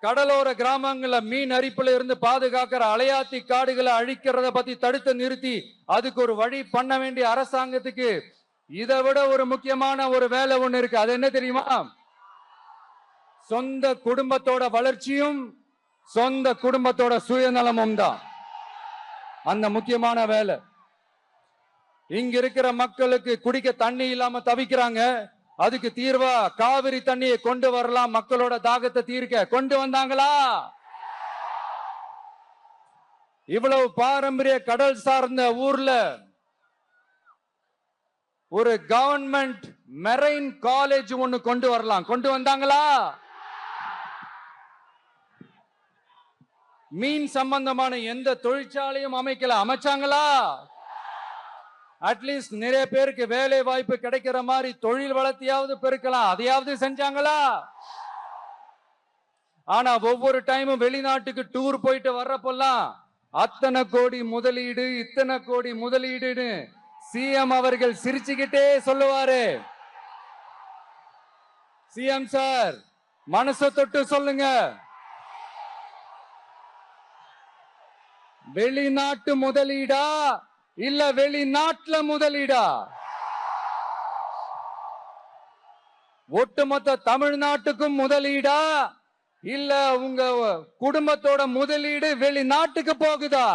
கடலோர கிராமங்கள்ல மீன் அரிப்புல இருந்து பாதுகாக்கிற அலையாத்தி காடுகளை அழிக்கிறத பத்தி தடுத்து நிறுத்தி அதுக்கு ஒரு வழி பண்ண வேண்டிய அரசாங்கத்துக்கு இதை விட ஒரு முக்கியமான ஒரு வேலை ஒண்ணு இருக்கு. அது என்ன தெரியுமா? சொந்த குடும்பத்தோட வளர்ச்சியும் சொந்த குடும்பத்தோட சுயநலமும் தான் அந்த முக்கியமான வேலை. இங்க இருக்கிற மக்களுக்கு குடிக்க தண்ணி இல்லாம தவிக்கிறாங்க. அதுக்கு தீர்வா காவிரி தண்ணியை கொண்டு வரலாம், மக்களோட தாகத்தை தீர்க்க. கொண்டு வந்தாங்களா? இவ்வளவு பாரம்பரிய கடல் சார்ந்த ஊர்ல ஒரு கவர்மெண்ட் மெரைன் காலேஜ் ஒண்ணு கொண்டு வரலாம். கொண்டு வந்தாங்களா? மீன் சம்பந்தமான எந்த தொழிற்சாலையும் அமைக்கல. அமைச்சாங்களா? அட்லீஸ்ட் நிறைய பேருக்கு வேலை வாய்ப்பு கிடைக்கிற மாதிரி தொழில் வளர்த்தியாவது பெருக்கலாம். அதையாவது செஞ்சாங்களா? ஆனா ஒவ்வொரு டைமும் வெளிநாட்டுக்கு டூர் போயிட்டு வர்றப்பெல்லாம் அத்தனை கோடி முதலீடு, இத்தனை கோடி முதலீடுன்னு சிஎம் அவர்கள் சிரிச்சுக்கிட்டே சொல்லுவாரு. சிஎம் சார், மனசை தொட்டு சொல்லுங்க, வெளிநாட்டு முதலீடா இல்ல வெளிநாட்டுல முதலீடா? ஒட்டுமொத்த தமிழ்நாட்டுக்கும் முதலீடா இல்ல உங்க குடும்பத்தோட முதலீடு வெளிநாட்டுக்கு போகுதா?